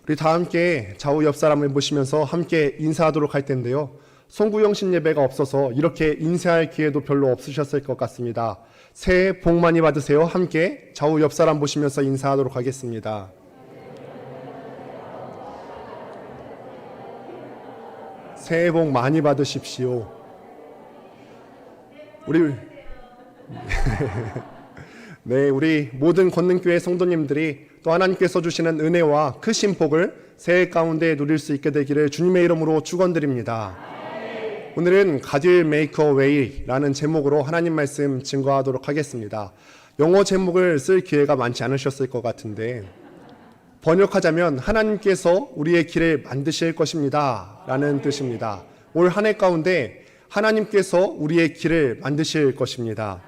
우리 다 함께 좌우 옆 사람을 보시면서 함께 인사하도록 할 텐데요. 송구영신 예배가 없어서 이렇게 인사할 기회도 별로 없으셨을 것 같습니다. 새해 복 많이 받으세요. 함께 좌우 옆 사람 보시면서 인사하도록 하겠습니다. 새해 복 많이 받으십시오. 우리 모든 권능교회 성도님들이 또 하나님께서 주시는 은혜와 크신 복을 새해 가운데 누릴 수 있게 되기를 주님의 이름으로 축원드립니다. 오늘은 God will make a way라는 제목으로 하나님 말씀 증거하도록 하겠습니다. 영어 제목을 쓸 기회가 많지 않으셨을 것 같은데 번역하자면 하나님께서 우리의 길을 만드실 것입니다 라는 뜻입니다. 올 한 해 가운데 하나님께서 우리의 길을 만드실 것입니다.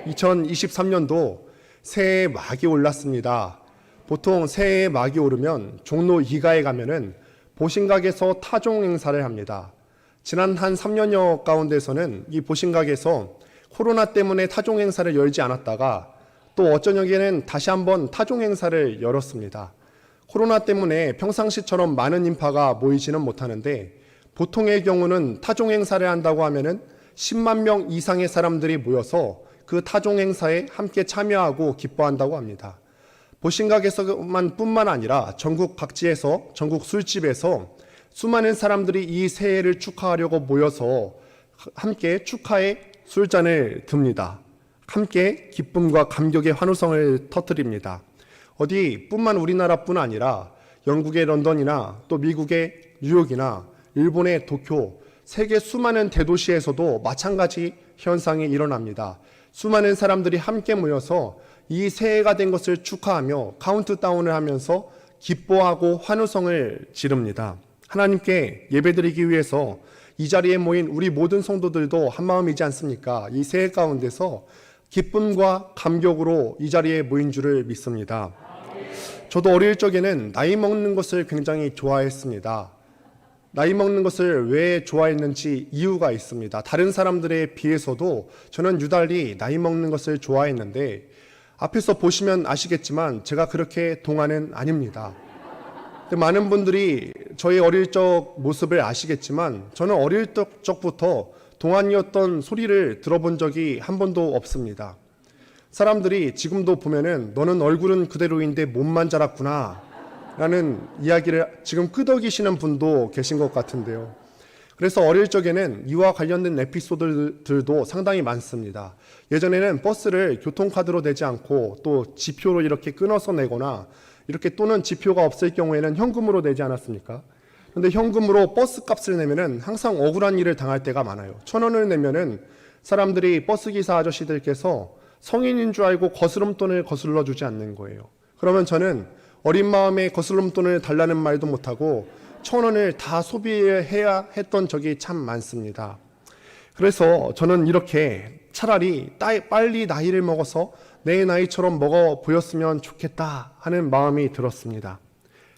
2023년도 새해 막이 올랐습니다. 보통 새해 막이 오르면 종로 2가에 가면은 보신각에서 타종 행사를 합니다. 지난 한 3년여 가운데서는 이 보신각에서 코로나 때문에 타종 행사를 열지 않았다가 또 어쩐 여기에는 다시 한번 타종 행사를 열었습니다. 코로나 때문에 평상시처럼 많은 인파가 모이지는 못하는데 보통의 경우는 타종 행사를 한다고 하면은 10만 명 이상의 사람들이 모여서 그 타종 행사에 함께 참여하고 기뻐한다고 합니다. 보신각에서만 뿐만 아니라 전국 각지에서 전국 술집에서 수많은 사람들이 이 새해를 축하하려고 모여서 함께 축하의 술잔을 듭니다. 함께 기쁨과 감격의 환호성을 터뜨립니다. 어디뿐만 우리나라뿐 아니라 영국의 런던이나 또 미국의 뉴욕이나 일본의 도쿄, 세계 수많은 대도시에서도 마찬가지 현상이 일어납니다. 수많은 사람들이 함께 모여서 이 새해가 된 것을 축하하며 카운트다운을 하면서 기뻐하고 환호성을 지릅니다. 하나님께 예배드리기 위해서 이 자리에 모인 우리 모든 성도들도 한마음이지 않습니까? 이 새해 가운데서 기쁨과 감격으로 이 자리에 모인 줄을 믿습니다. 저도 어릴 적에는 나이 먹는 것을 굉장히 좋아했습니다. 나이 먹는 것을 왜 좋아했는지 이유가 있습니다. 다른 사람들에 비해서도 저는 유달리 나이 먹는 것을 좋아했는데 앞에서 보시면 아시겠지만 제가 그렇게 동안은 아닙니다. 많은 분들이 저의 어릴 적 모습을 아시겠지만 저는 어릴 적부터 동안이었던 소리를 들어본 적이 한 번도 없습니다. 사람들이 지금도 보면은 너는 얼굴은 그대로인데 몸만 자랐구나 라는 이야기를 지금 끄덕이시는 분도 계신 것 같은데요. 그래서 어릴 적에는 이와 관련된 에피소드들도 상당히 많습니다. 예전에는 버스를 교통카드로 내지 않고 또 지표로 이렇게 끊어서 내거나 이렇게 또는 지표가 없을 경우에는 현금으로 내지 않았습니까? 그런데 현금으로 버스 값을 내면은 항상 억울한 일을 당할 때가 많아요. 1,000원을 내면은 사람들이 버스기사 아저씨들께서 성인인 줄 알고 거스름돈을 거슬러 주지 않는 거예요. 그러면 저는 어린 마음에 거스름돈을 달라는 말도 못하고 1,000원을 다 소비해야 했던 적이 참 많습니다. 그래서 저는 이렇게 차라리 빨리 나이를 먹어서 내 나이처럼 먹어 보였으면 좋겠다 하는 마음이 들었습니다.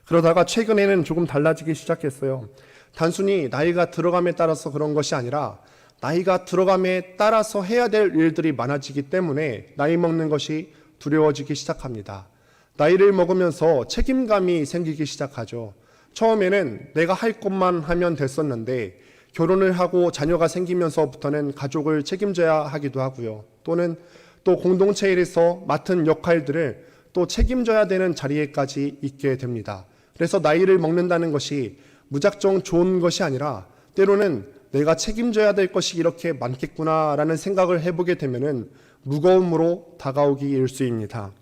그러다가 최근에는 조금 달라지기 시작했어요. 단순히 나이가 들어감에 따라서 그런 것이 아니라 나이가 들어감에 따라서 해야 될 일들이 많아지기 때문에 나이 먹는 것이 두려워지기 시작합니다. 나이를 먹으면서 책임감이 생기기 시작하죠. 처음에는 내가 할 것만 하면 됐었는데 결혼을 하고 자녀가 생기면서부터는 가족을 책임져야 하기도 하고요. 또는 또 공동체에서 맡은 역할들을 또 책임져야 되는 자리에까지 있게 됩니다. 그래서 나이를 먹는다는 것이 무작정 좋은 것이 아니라 때로는 내가 책임져야 될 것이 이렇게 많겠구나라는 생각을 해보게 되면은 무거움으로 다가오기 일쑤입니다.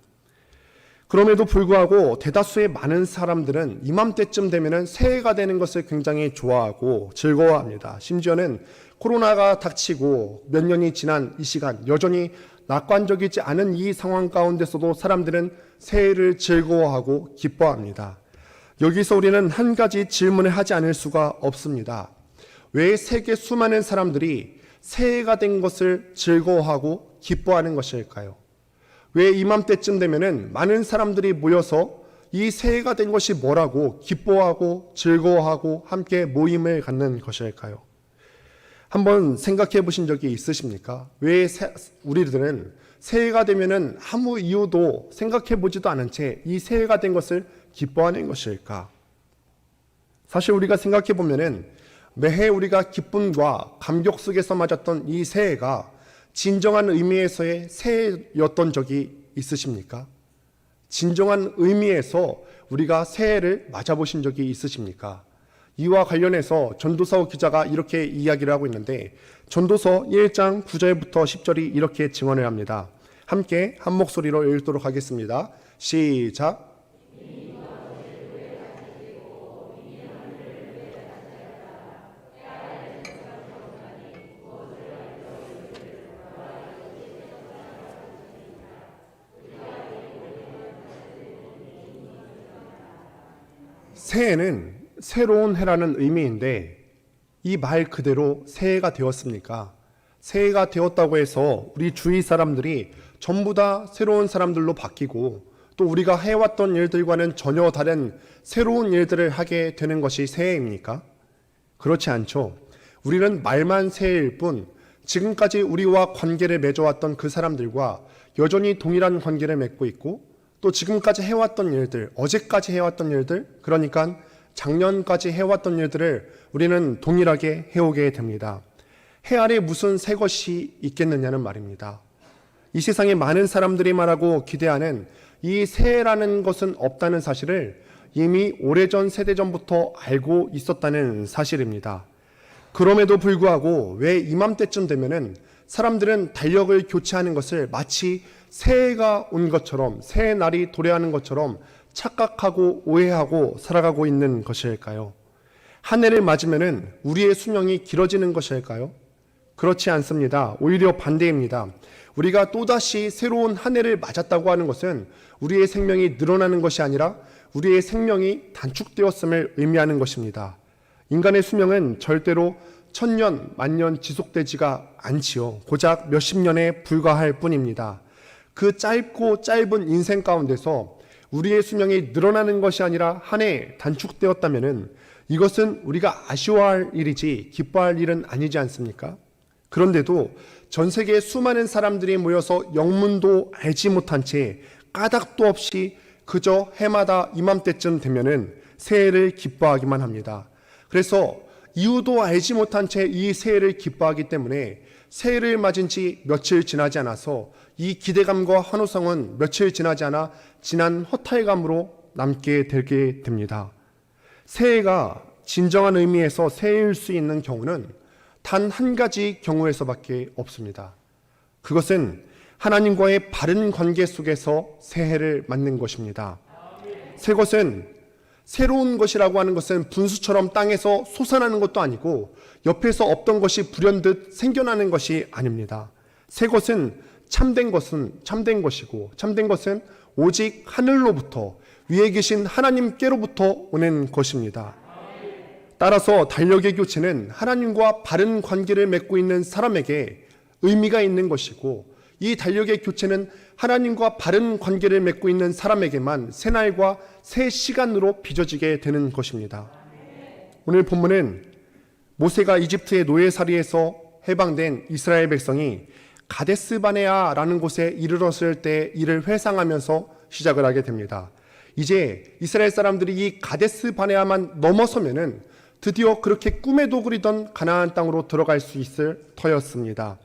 그럼에도 불구하고 대다수의 많은 사람들은 이맘때쯤 되면은 새해가 되는 것을 굉장히 좋아하고 즐거워합니다. 심지어는 코로나가 닥치고 몇 년이 지난 이 시간 여전히 낙관적이지 않은 이 상황 가운데서도 사람들은 새해를 즐거워하고 기뻐합니다. 여기서 우리는 한 가지 질문을 하지 않을 수가 없습니다. 왜 세계 수많은 사람들이 새해가 된 것을 즐거워하고 기뻐하는 것일까요? 왜 이맘때쯤 되면은 많은 사람들이 모여서 이 새해가 된 것이 뭐라고 기뻐하고 즐거워하고 함께 모임을 갖는 것일까요? 한번 생각해 보신 적이 있으십니까? 왜 우리들은 새해가 되면은 아무 이유도 생각해 보지도 않은 채 이 새해가 된 것을 기뻐하는 것일까? 사실 우리가 생각해 보면은 매해 우리가 기쁨과 감격 속에서 맞았던 이 새해가 진정한 의미에서의 새해였던 적이 있으십니까? 진정한 의미에서 우리가 새해를 맞아보신 적이 있으십니까? 이와 관련해서 전도서 기자가 이렇게 이야기를 하고 있는데, 전도서 1장 9절부터 10절이 이렇게 증언을 합니다. 함께 한 목소리로 읽도록 하겠습니다. 시작. 새해는 새로운 해라는 의미인데, 이 말 그대로 새해가 되었습니까? 새해가 되었다고 해서 우리 주위 사람들이 전부 다 새로운 사람들로 바뀌고, 또 우리가 해왔던 일들과는 전혀 다른 새로운 일들을 하게 되는 것이 새해입니까? 그렇지 않죠. 우리는 말만 새해일 뿐, 지금까지 우리와 관계를 맺어왔던 그 사람들과 여전히 동일한 관계를 맺고 있고, 또 지금까지 해왔던 일들, 어제까지 해왔던 일들, 그러니까 작년까지 해왔던 일들을 우리는 동일하게 해오게 됩니다. 해 아래 무슨 새 것이 있겠느냐는 말입니다. 이 세상에 많은 사람들이 말하고 기대하는 이 새해라는 것은 없다는 사실을 이미 오래전 세대전부터 알고 있었다는 사실입니다. 그럼에도 불구하고 왜 이맘때쯤 되면은 사람들은 달력을 교체하는 것을 마치 새해가 온 것처럼, 새해 날이 도래하는 것처럼 착각하고 오해하고 살아가고 있는 것일까요? 한 해를 맞으면은 우리의 수명이 길어지는 것일까요? 그렇지 않습니다. 오히려 반대입니다. 우리가 또다시 새로운 한 해를 맞았다고 하는 것은 우리의 생명이 늘어나는 것이 아니라 우리의 생명이 단축되었음을 의미하는 것입니다. 인간의 수명은 절대로 천년, 만년 지속되지가 않지요. 고작 몇십 년에 불과할 뿐입니다. 그 짧고 짧은 인생 가운데서 우리의 수명이 늘어나는 것이 아니라 한 해 단축되었다면은 이것은 우리가 아쉬워할 일이지 기뻐할 일은 아니지 않습니까? 그런데도 전 세계 수많은 사람들이 모여서 영문도 알지 못한 채 까닭도 없이 그저 해마다 이맘때쯤 되면은 새해를 기뻐하기만 합니다. 그래서 이유도 알지 못한 채 이 새해를 기뻐하기 때문에 새해를 맞은 지 며칠 지나지 않아서 이 기대감과 환호성은 며칠 지나지 않아 지난 허탈감으로 남게 되게 됩니다. 새해가 진정한 의미에서 새해일 수 있는 경우는 단 한 가지 경우에서밖에 없습니다. 그것은 하나님과의 바른 관계 속에서 새해를 맞는 것입니다. 새 것은, 새로운 것이라고 하는 것은 분수처럼 땅에서 솟아나는 것도 아니고 옆에서 없던 것이 불현듯 생겨나는 것이 아닙니다. 새 것은 참된 것이고, 참된 것은 오직 하늘로부터, 위에 계신 하나님께로부터 오는 것입니다. 따라서 달력의 교체는 하나님과 바른 관계를 맺고 있는 사람에게 의미가 있는 것이고, 이 달력의 교체는 하나님과 바른 관계를 맺고 있는 사람에게만 새날과 새 시간으로 빚어지게 되는 것입니다. 오늘 본문은 모세가 이집트의 노예살이에서 해방된 이스라엘 백성이 가데스 바네아라는 곳에 이르렀을 때 이를 회상하면서 시작을 하게 됩니다. 이제 이스라엘 사람들이 이 가데스 바네아만 넘어서면은 드디어 그렇게 꿈에도 그리던 가나안 땅으로 들어갈 수 있을 터였습니다.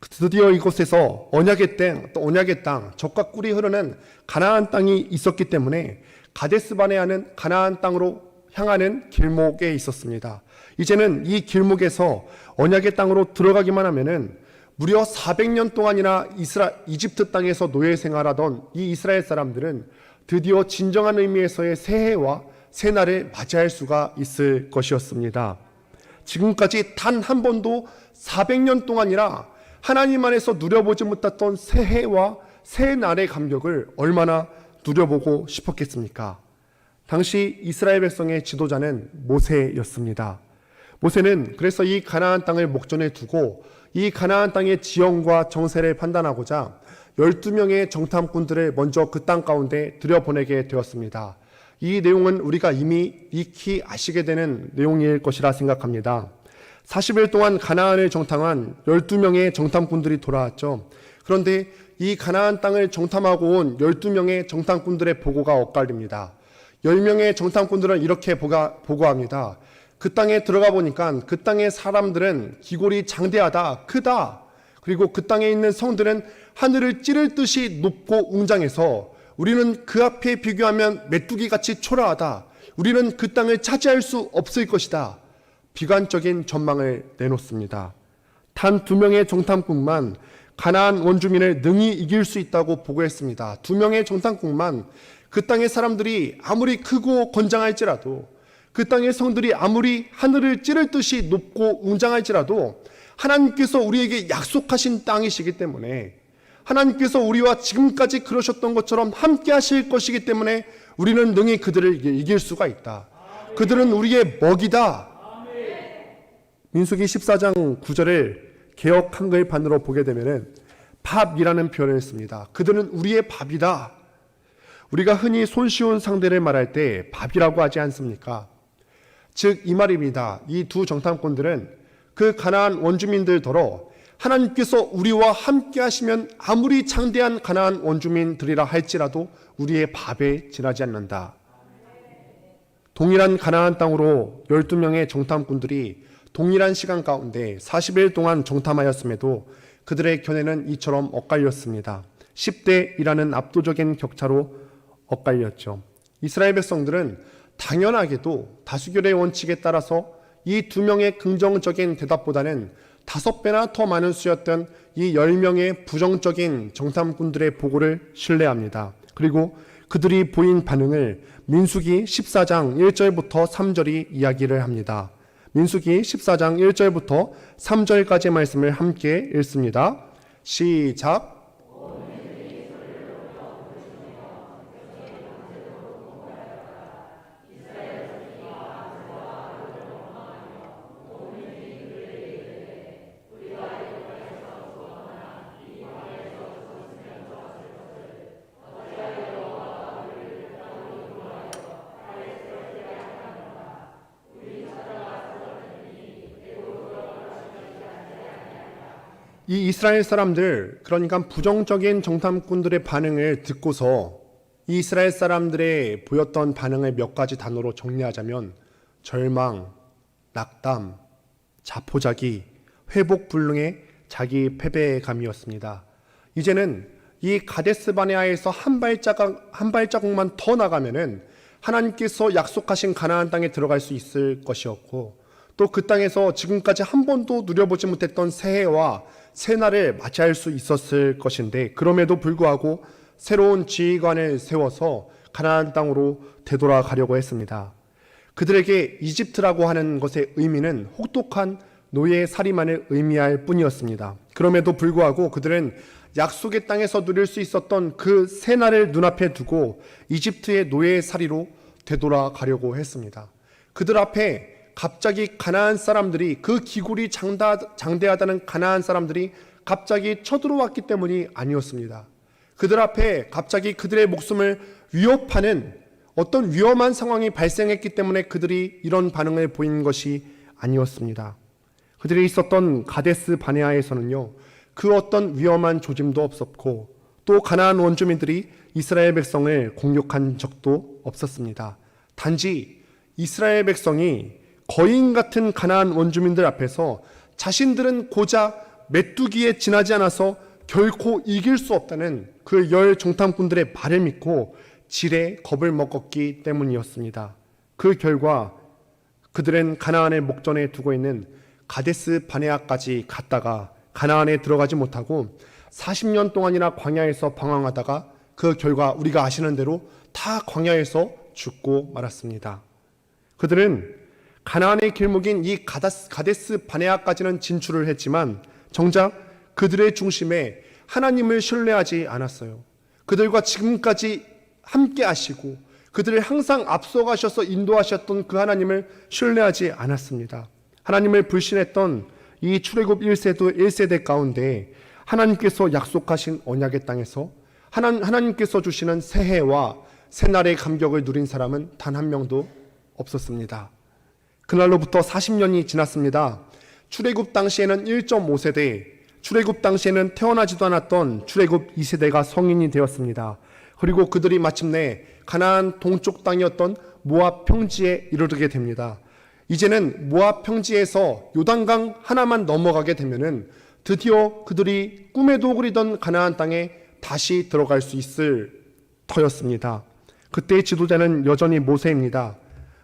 드디어 이곳에서 언약의 땅, 젖과 꿀이 흐르는 가나안 땅이 있었기 때문에 가데스 바네아는 가나안 땅으로 향하는 길목에 있었습니다. 이제는 이 길목에서 언약의 땅으로 들어가기만 하면은 무려 400년 동안이나 이집트 땅에서 노예 생활하던 이 이스라엘 사람들은 드디어 진정한 의미에서의 새해와 새날을 맞이할 수가 있을 것이었습니다. 지금까지 단 한 번도 400년 동안이나 하나님 안에서 누려보지 못했던 새해와 새날의 감격을 얼마나 누려보고 싶었겠습니까? 당시 이스라엘 백성의 지도자는 모세였습니다. 모세는 그래서 이 가나안 땅을 목전에 두고 이 가나안 땅의 지형과 정세를 판단하고자 12명의 정탐꾼들을 먼저 그 땅 가운데 들여보내게 되었습니다. 이 내용은 우리가 이미 익히 아시게 되는 내용일 것이라 생각합니다. 40일 동안 가나안을 정탐한 12명의 정탐꾼들이 돌아왔죠. 그런데 이 가나안 땅을 정탐하고 온 12명의 정탐꾼들의 보고가 엇갈립니다. 10명의 정탐꾼들은 이렇게 보고합니다. 그 땅에 들어가 보니까 그 땅의 사람들은 기골이 장대하다, 크다. 그리고 그 땅에 있는 성들은 하늘을 찌를 듯이 높고 웅장해서 우리는 그 앞에 비교하면 메뚜기같이 초라하다. 우리는 그 땅을 차지할 수 없을 것이다. 비관적인 전망을 내놓습니다. 단 2명의 정탐꾼만 가나안 원주민을 능히 이길 수 있다고 보고했습니다. 2명의 정탐꾼만 그 땅의 사람들이 아무리 크고 건장할지라도, 그 땅의 성들이 아무리 하늘을 찌를 듯이 높고 웅장할지라도 하나님께서 우리에게 약속하신 땅이시기 때문에, 하나님께서 우리와 지금까지 그러셨던 것처럼 함께 하실 것이기 때문에 우리는 능히 그들을 이길 수가 있다. 그들은 우리의 먹이다. 민수기 14장 9절을 개역 한글판으로 보게 되면은 밥이라는 표현을 씁니다. 그들은 우리의 밥이다. 우리가 흔히 손쉬운 상대를 말할 때 밥이라고 하지 않습니까? 즉 이 말입니다. 이 두 정탐꾼들은 그 가나안 원주민들더러 하나님께서 우리와 함께 하시면 아무리 장대한 가나안 원주민들이라 할지라도 우리의 밥에 지나지 않는다. 동일한 가나안 땅으로 12명의 정탐꾼들이 동일한 시간 가운데 40일 동안 정탐하였음에도 그들의 견해는 이처럼 엇갈렸습니다. 10대 1라는 압도적인 격차로 엇갈렸죠. 이스라엘 백성들은 당연하게도 다수결의 원칙에 따라서 이 2명의 긍정적인 대답보다는 5배나 더 많은 수였던 이 10명의 부정적인 정탐꾼들의 보고를 신뢰합니다. 그리고 그들이 보인 반응을 민수기 14장 1절부터 3절이 이야기를 합니다. 민수기 14장 1절부터 3절까지 말씀을 함께 읽습니다. 시작. 이 이스라엘 사람들, 그러니까 부정적인 정탐꾼들의 반응을 듣고서 이 이스라엘 사람들의 보였던 반응을 몇 가지 단어로 정리하자면 절망, 낙담, 자포자기, 회복불능의 자기 패배감이었습니다. 이제는 이 가데스 바네아에서 한 발자국만 더 나가면은 하나님께서 약속하신 가나안 땅에 들어갈 수 있을 것이었고, 또 그 땅에서 지금까지 한 번도 누려보지 못했던 새해와 새날을 맞이할 수 있었을 것인데, 그럼에도 불구하고 새로운 지휘관을 세워서 가나안 땅으로 되돌아가려고 했습니다. 그들에게 이집트라고 하는 것의 의미는 혹독한 노예살이만을 의미할 뿐이었습니다. 그럼에도 불구하고 그들은 약속의 땅에서 누릴 수 있었던 그 새날을 눈앞에 두고 이집트의 노예살이로 되돌아가려고 했습니다. 그들 앞에 갑자기 가나안 사람들이, 그 기골이 장대하다는 가나안 사람들이 갑자기 쳐들어왔기 때문이 아니었습니다. 그들 앞에 갑자기 그들의 목숨을 위협하는 어떤 위험한 상황이 발생했기 때문에 그들이 이런 반응을 보인 것이 아니었습니다. 그들이 있었던 가데스 바네아에서는요, 그 어떤 위험한 조짐도 없었고, 또 가나안 원주민들이 이스라엘 백성을 공격한 적도 없었습니다. 단지 이스라엘 백성이 거인 같은 가나안 원주민들 앞에서 자신들은 고작 메뚜기에 지나지 않아서 결코 이길 수 없다는 그 10 정탐꾼들의 말을 믿고 지레 겁을 먹었기 때문이었습니다. 그 결과 그들은 가나안의 목전에 두고 있는 가데스 바네아까지 갔다가 가나안에 들어가지 못하고 40년 동안이나 광야에서 방황하다가 그 결과 우리가 아시는 대로 다 광야에서 죽고 말았습니다. 그들은 가나안의 길목인 이 가데스 바네아까지는 진출을 했지만 정작 그들의 중심에 하나님을 신뢰하지 않았어요. 그들과 지금까지 함께 하시고 그들을 항상 앞서가셔서 인도하셨던 그 하나님을 신뢰하지 않았습니다. 하나님을 불신했던 이 출애굽 1세대 가운데 하나님께서 약속하신 언약의 땅에서 하나님께서 주시는 새해와 새날의 감격을 누린 사람은 단 한 명도 없었습니다. 그날로부터 40년이 지났습니다. 출애굽 당시에는 1.5세대, 출애굽 당시에는 태어나지도 않았던 출애굽 2세대가 성인이 되었습니다. 그리고 그들이 마침내 가나안 동쪽 땅이었던 모압 평지에 이르게 됩니다. 이제는 모압 평지에서 요단강 하나만 넘어가게 되면은 드디어 그들이 꿈에도 그리던 가나안 땅에 다시 들어갈 수 있을 터였습니다. 그때의 지도자는 여전히 모세입니다.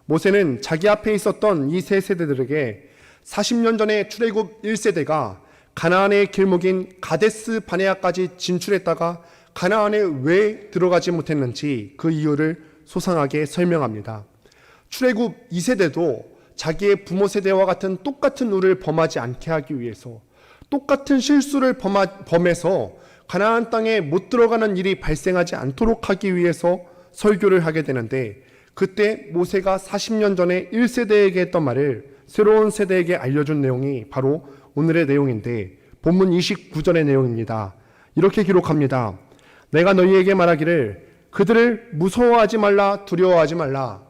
모세는 자기 앞에 있었던 이 세 세대들에게 40년 전에 출애굽 1세대가 가나안의 길목인 가데스 바네아까지 진출했다가 가나안에 왜 들어가지 못했는지 그 이유를 소상하게 설명합니다. 출애굽 2세대도 자기의 부모 세대와 같은 똑같은 우를 범하지 않게 하기 위해서, 똑같은 실수를 범해서 가나안 땅에 못 들어가는 일이 발생하지 않도록 하기 위해서 설교를 하게 되는데, 그때 모세가 40년 전에 1세대에게 했던 말을 새로운 세대에게 알려준 내용이 바로 오늘의 내용인데, 본문 29절의 내용입니다. 이렇게 기록합니다. 내가 너희에게 말하기를 그들을 무서워하지 말라, 두려워하지 말라.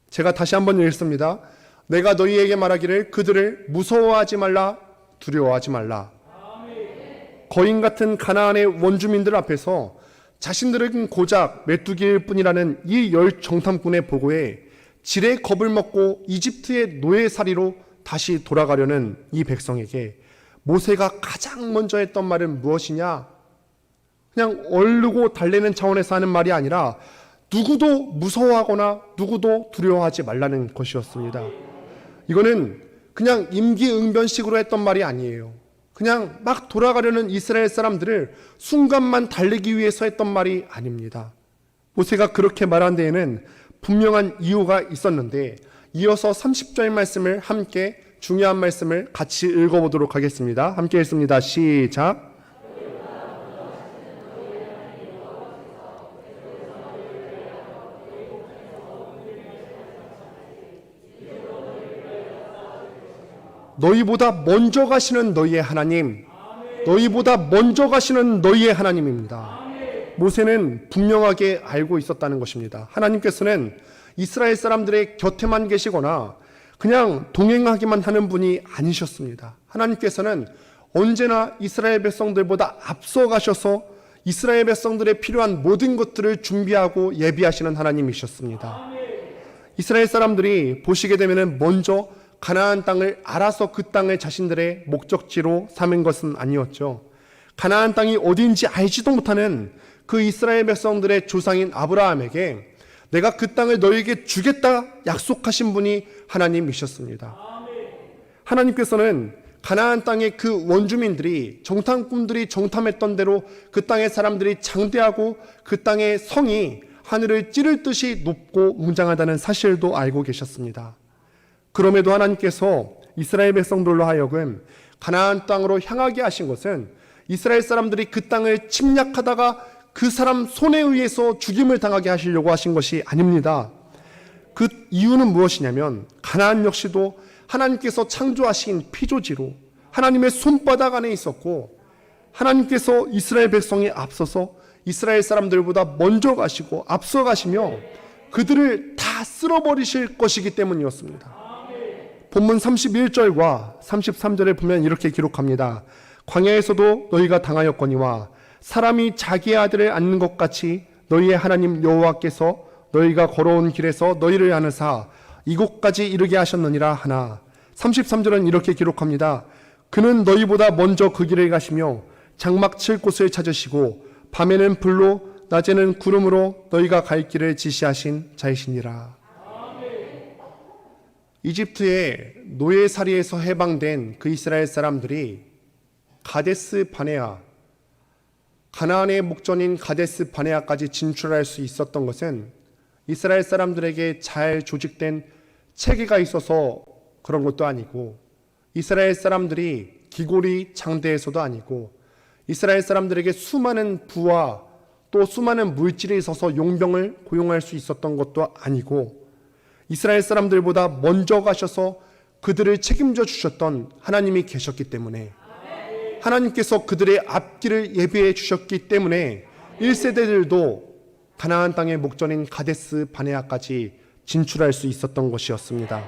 제가 다시 한번 읽습니다. 내가 너희에게 말하기를 그들을 무서워하지 말라, 두려워하지 말라. 거인 같은 가나안의 원주민들 앞에서 자신들은 고작 메뚜기일 뿐이라는 이 열 정탐꾼의 보고에 지레 겁을 먹고 이집트의 노예살이로 다시 돌아가려는 이 백성에게 모세가 가장 먼저 했던 말은 무엇이냐? 그냥 얼르고 달래는 차원에서 하는 말이 아니라 누구도 무서워하거나 누구도 두려워하지 말라는 것이었습니다. 이거는 그냥 임기응변식으로 했던 말이 아니에요. 그냥 막 돌아가려는 이스라엘 사람들을 순간만 달래기 위해서 했던 말이 아닙니다. 모세가 그렇게 말한 데에는 분명한 이유가 있었는데, 이어서 30절 말씀을 함께, 중요한 말씀을 같이 읽어보도록 하겠습니다. 함께 읽습니다. 시작. 너희보다 먼저 가시는 너희의 하나님, 너희보다 먼저 가시는 너희의 하나님입니다. 모세는 분명하게 알고 있었다는 것입니다. 하나님께서는 이스라엘 사람들의 곁에만 계시거나 그냥 동행하기만 하는 분이 아니셨습니다. 하나님께서는 언제나 이스라엘 백성들보다 앞서 가셔서 이스라엘 백성들의 필요한 모든 것들을 준비하고 예비하시는 하나님이셨습니다. 이스라엘 사람들이 보시게 되면 먼저 가나안 땅을 알아서 그 땅을 자신들의 목적지로 삼은 것은 아니었죠. 가나안 땅이 어디인지 알지도 못하는 그 이스라엘 백성들의 조상인 아브라함에게 내가 그 땅을 너희에게 주겠다 약속하신 분이 하나님이셨습니다. 하나님께서는 가나안 땅의 그 원주민들이, 정탐꾼들이 정탐했던 대로 그 땅의 사람들이 장대하고 그 땅의 성이 하늘을 찌를 듯이 높고 웅장하다는 사실도 알고 계셨습니다. 그럼에도 하나님께서 이스라엘 백성들로 하여금 가나안 땅으로 향하게 하신 것은 이스라엘 사람들이 그 땅을 침략하다가 그 사람 손에 의해서 죽임을 당하게 하시려고 하신 것이 아닙니다. 그 이유는 무엇이냐면 가나안 역시도 하나님께서 창조하신 피조지로 하나님의 손바닥 안에 있었고, 하나님께서 이스라엘 백성에 앞서서 이스라엘 사람들보다 먼저 가시고 앞서 가시며 그들을 다 쓸어버리실 것이기 때문이었습니다. 본문 31절과 33절에 보면 이렇게 기록합니다. 광야에서도 너희가 당하였거니와 사람이 자기의 아들을 안는 것 같이 너희의 하나님 여호와께서 너희가 걸어온 길에서 너희를 안으사 이곳까지 이르게 하셨느니라 하나. 33절은 이렇게 기록합니다. 그는 너희보다 먼저 그 길을 가시며 장막 칠 곳을 찾으시고 밤에는 불로 낮에는 구름으로 너희가 갈 길을 지시하신 자이시니라. 이집트의 노예살이에서 해방된 그 이스라엘 사람들이 가데스 바네아, 가나안의 목전인 가데스 바네아까지 진출할 수 있었던 것은 이스라엘 사람들에게 잘 조직된 체계가 있어서 그런 것도 아니고, 이스라엘 사람들이 기골이 장대해서도 아니고, 이스라엘 사람들에게 수많은 부와 또 수많은 물질이 있어서 용병을 고용할 수 있었던 것도 아니고, 이스라엘 사람들보다 먼저 가셔서 그들을 책임져 주셨던 하나님이 계셨기 때문에, 하나님께서 그들의 앞길을 예비해 주셨기 때문에 1세대들도 가나안 땅의 목전인 가데스 바네아까지 진출할 수 있었던 것이었습니다.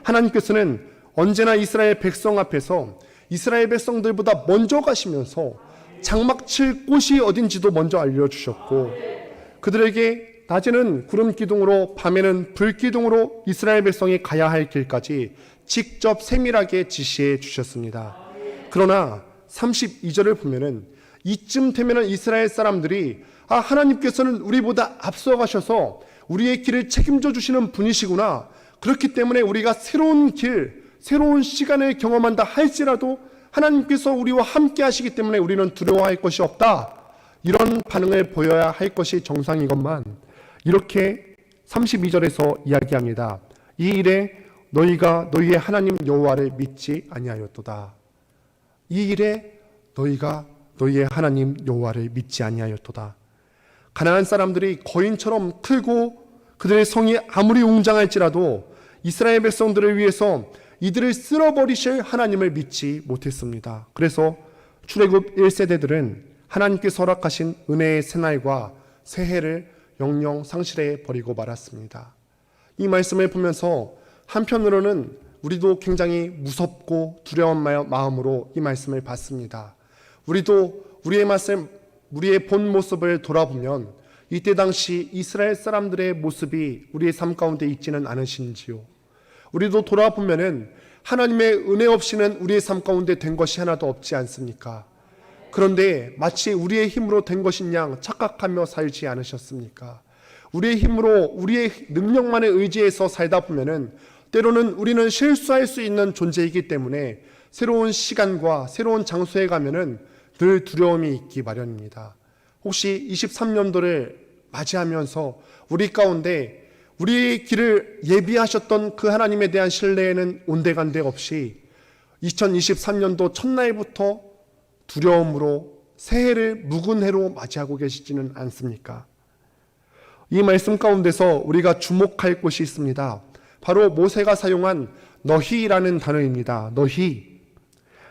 하나님께서는 언제나 이스라엘 백성 앞에서 이스라엘 백성들보다 먼저 가시면서 장막 칠 곳이 어딘지도 먼저 알려주셨고, 그들에게 낮에는 구름 기둥으로 밤에는 불 기둥으로 이스라엘 백성이 가야 할 길까지 직접 세밀하게 지시해 주셨습니다. 그러나 32절을 보면은 이쯤 되면은 이스라엘 사람들이 하나님께서는 우리보다 앞서가셔서 우리의 길을 책임져 주시는 분이시구나. 그렇기 때문에 우리가 새로운 길, 새로운 시간을 경험한다 할지라도 하나님께서 우리와 함께 하시기 때문에 우리는 두려워할 것이 없다. 이런 반응을 보여야 할 것이 정상이건만 이렇게 32절에서 이야기합니다. 이 일에 너희가 너희의 하나님 여호와를 믿지 아니하였도다. 이 일에 너희가 너희의 하나님 여호와를 믿지 아니하였도다. 가나안 사람들이 거인처럼 크고 그들의 성이 아무리 웅장할지라도 이스라엘 백성들을 위해서 이들을 쓸어버리실 하나님을 믿지 못했습니다. 그래서 출애굽 1세대들은 하나님께서 허락하신 은혜의 새날과 새해를 영영 상실해 버리고 말았습니다. 이 말씀을 보면서 한편으로는 우리도 굉장히 무섭고 두려운 마음으로 이 말씀을 봤습니다. 우리도 우리의 본 모습을 돌아보면 이때 당시 이스라엘 사람들의 모습이 우리의 삶 가운데 있지는 않으신지요. 우리도 돌아보면은 하나님의 은혜 없이는 우리의 삶 가운데 된 것이 하나도 없지 않습니까? 그런데 마치 우리의 힘으로 된 것인 양 착각하며 살지 않으셨습니까? 우리의 힘으로 우리의 능력만에 의지해서 살다 보면은 때로는 우리는 실수할 수 있는 존재이기 때문에 새로운 시간과 새로운 장소에 가면은 늘 두려움이 있기 마련입니다. 혹시 23년도를 맞이하면서 우리 가운데 우리의 길을 예비하셨던 그 하나님에 대한 신뢰에는 온데간데 없이 2023년도 첫날부터 두려움으로 새해를 묵은 해로 맞이하고 계시지는 않습니까? 이 말씀 가운데서 우리가 주목할 곳이 있습니다. 바로 모세가 사용한 너희라는 단어입니다. 너희.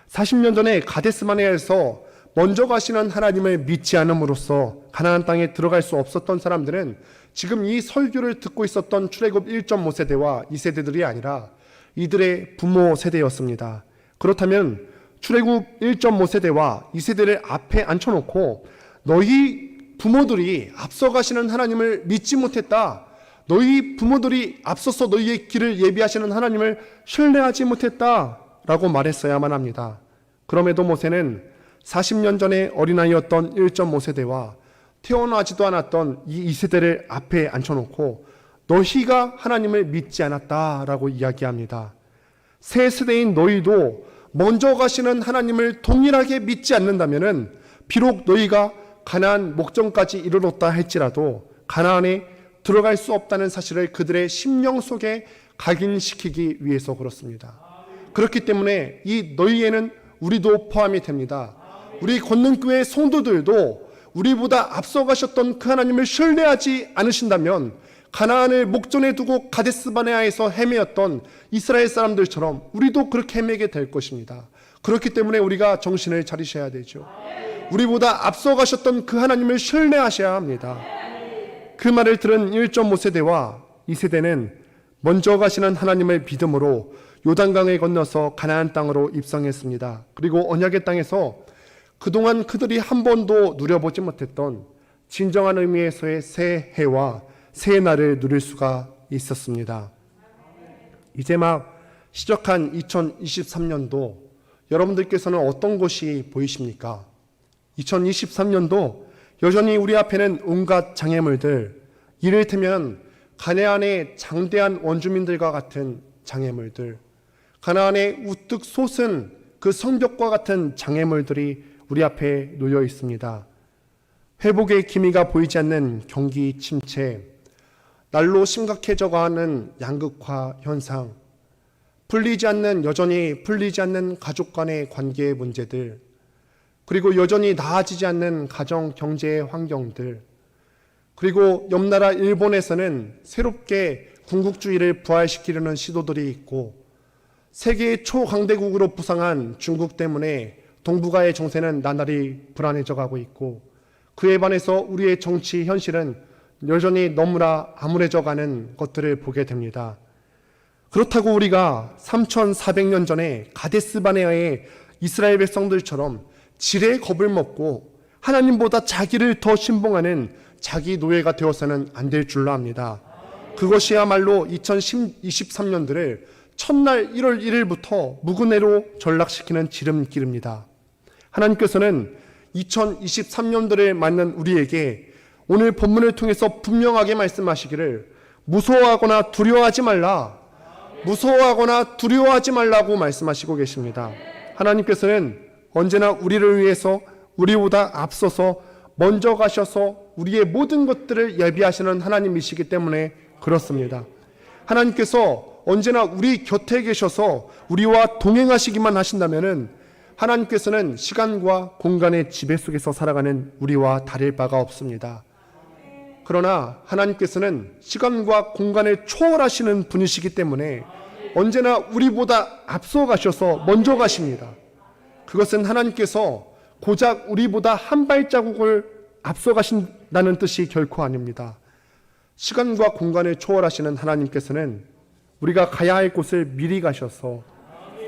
40년 전에 가데스바네아에서 먼저 가시는 하나님을 믿지 않음으로써 가나안 땅에 들어갈 수 없었던 사람들은 지금 이 설교를 듣고 있었던 출애굽 1.5세대와 2세대들이 아니라 이들의 부모 세대였습니다. 그렇다면 출애굽 1.5세대와 2세대를 앞에 앉혀놓고 너희 부모들이 앞서가시는 하나님을 믿지 못했다. 너희 부모들이 앞서서 너희의 길을 예비하시는 하나님을 신뢰하지 못했다. 라고 말했어야만 합니다. 그럼에도 모세는 40년 전에 어린아이였던 1.5세대와 태어나지도 않았던 이 2세대를 앞에 앉혀놓고 너희가 하나님을 믿지 않았다라고 이야기합니다. 새 세대인 너희도 먼저 가시는 하나님을 동일하게 믿지 않는다면 비록 너희가 가나안 목전까지 이르렀다 할지라도 가나안에 들어갈 수 없다는 사실을 그들의 심령 속에 각인시키기 위해서 그렇습니다. 그렇기 때문에 이 너희에는 우리도 포함이 됩니다. 우리 권능교회 성도들도 우리보다 앞서가셨던 그 하나님을 신뢰하지 않으신다면 가나안을 목전에 두고 가데스바네아에서 헤매었던 이스라엘 사람들처럼 우리도 그렇게 헤매게 될 것입니다. 그렇기 때문에 우리가 정신을 차리셔야 되죠. 우리보다 앞서가셨던 그 하나님을 신뢰하셔야 합니다. 그 말을 들은 1.5세대와 2세대는 먼저 가시는 하나님을 믿음으로 요단강을 건너서 가나안 땅으로 입성했습니다. 그리고 언약의 땅에서 그동안 그들이 한 번도 누려보지 못했던 진정한 의미에서의 새 해와 새 날을 누릴 수가 있었습니다. 이제 막 시작한 2023년도 여러분들께서는 어떤 것이 보이십니까? 2023년도 여전히 우리 앞에는 온갖 장애물들, 이를테면 가나안의 장대한 원주민들과 같은 장애물들, 가나안의 우뚝 솟은 그 성벽과 같은 장애물들이 우리 앞에 놓여 있습니다. 회복의 기미가 보이지 않는 경기 침체, 날로 심각해져가는 양극화 현상, 여전히 풀리지 않는 가족 간의 관계의 문제들, 그리고 여전히 나아지지 않는 가정 경제의 환경들, 그리고 옆나라 일본에서는 새롭게 군국주의를 부활시키려는 시도들이 있고 세계의 초강대국으로 부상한 중국 때문에 동북아의 정세는 나날이 불안해져 가고 있고 그에 반해서 우리의 정치 현실은 여전히 너무나 암울해져 가는 것들을 보게 됩니다. 그렇다고 우리가 3400년 전에 가데스바네아의 이스라엘 백성들처럼 지레 겁을 먹고 하나님보다 자기를 더 신봉하는 자기 노예가 되어서는 안 될 줄로 압니다. 그것이야말로 2023년들을 첫날 1월 1일부터 무근해로 전락시키는 지름길입니다. 하나님께서는 2023년들을 맞는 우리에게 오늘 본문을 통해서 분명하게 말씀하시기를 무서워하거나 두려워하지 말라, 무서워하거나 두려워하지 말라고 말씀하시고 계십니다. 하나님께서는 언제나 우리를 위해서 우리보다 앞서서 먼저 가셔서 우리의 모든 것들을 예비하시는 하나님이시기 때문에 그렇습니다. 하나님께서 언제나 우리 곁에 계셔서 우리와 동행하시기만 하신다면은 하나님께서는 시간과 공간의 지배 속에서 살아가는 우리와 다를 바가 없습니다. 그러나 하나님께서는 시간과 공간을 초월하시는 분이시기 때문에 언제나 우리보다 앞서 가셔서 먼저 가십니다. 그것은 하나님께서 고작 우리보다 한 발자국을 앞서 가신다는 뜻이 결코 아닙니다. 시간과 공간을 초월하시는 하나님께서는 우리가 가야 할 곳을 미리 가셔서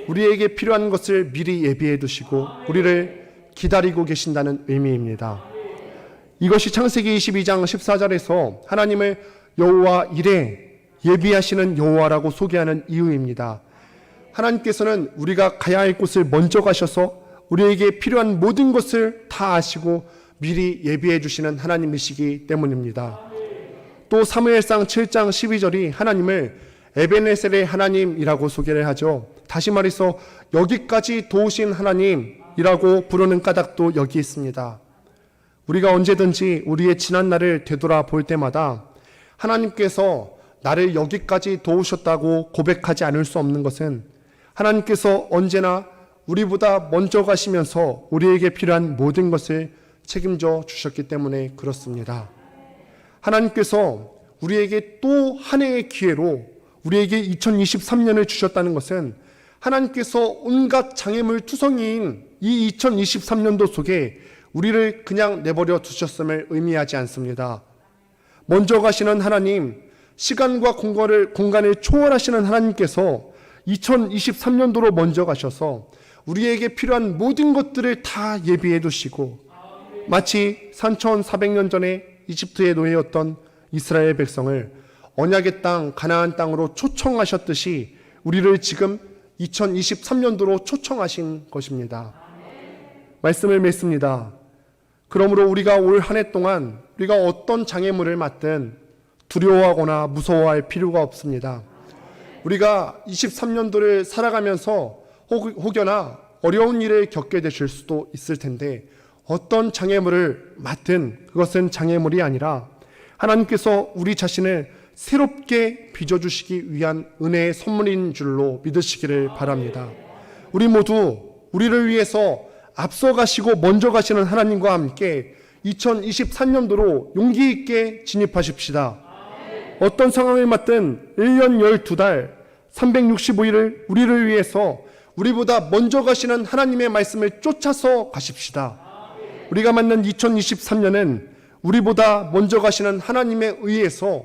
우리에게 필요한 것을 미리 예비해 두시고 우리를 기다리고 계신다는 의미입니다. 이것이 창세기 22장 14절에서 하나님을 여호와 이레 예비하시는 여호와라고 소개하는 이유입니다. 하나님께서는 우리가 가야 할 곳을 먼저 가셔서 우리에게 필요한 모든 것을 다 아시고 미리 예비해 주시는 하나님이시기 때문입니다. 또 사무엘상 7장 12절이 하나님을 에베네셀의 하나님이라고 소개를 하죠. 다시 말해서 여기까지 도우신 하나님이라고 부르는 까닭도 여기 있습니다. 우리가 언제든지 우리의 지난 날을 되돌아볼 때마다 하나님께서 나를 여기까지 도우셨다고 고백하지 않을 수 없는 것은 하나님께서 언제나 우리보다 먼저 가시면서 우리에게 필요한 모든 것을 책임져 주셨기 때문에 그렇습니다. 하나님께서 우리에게 또 한 해의 기회로 우리에게 2023년을 주셨다는 것은 하나님께서 온갖 장애물 투성이인 이 2023년도 속에 우리를 그냥 내버려 두셨음을 의미하지 않습니다. 먼저 가시는 하나님, 시간과 공간을 초월하시는 하나님께서 2023년도로 먼저 가셔서 우리에게 필요한 모든 것들을 다 예비해 두시고 마치 3400년 전에 이집트의 노예였던 이스라엘 백성을 언약의 땅 가나안 땅으로 초청하셨듯이 우리를 지금 2023년도로 초청하신 것입니다. 말씀을 맺습니다. 그러므로 우리가 올 한 해 동안 우리가 어떤 장애물을 맞든 두려워하거나 무서워할 필요가 없습니다. 우리가 23년도를 살아가면서 혹여나 어려운 일을 겪게 되실 수도 있을 텐데 어떤 장애물을 맡든 그것은 장애물이 아니라 하나님께서 우리 자신을 새롭게 빚어주시기 위한 은혜의 선물인 줄로 믿으시기를 바랍니다. 우리 모두 우리를 위해서 앞서가시고 먼저 가시는 하나님과 함께 2023년도로 용기 있게 진입하십시다. 어떤 상황을 맞든 1년 12달 365일을 우리를 위해서 우리보다 먼저 가시는 하나님의 말씀을 쫓아서 가십시다. 우리가 맞는 2023년은 우리보다 먼저 가시는 하나님에 의해서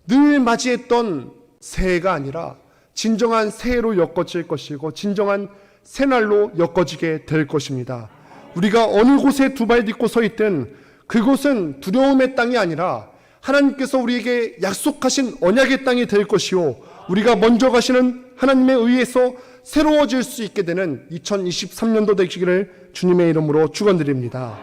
늘 맞이했던 새해가 아니라 진정한 새해로 엮어질 것이고 진정한 새날로 엮어지게 될 것입니다. 우리가 어느 곳에 두 발 딛고 서 있든 그곳은 두려움의 땅이 아니라 하나님께서 우리에게 약속하신 언약의 땅이 될 것이요 우리가 먼저 가시는 하나님에 의해서 새로워질 수 있게 되는 2023년도 되시기를 주님의 이름으로 축원드립니다.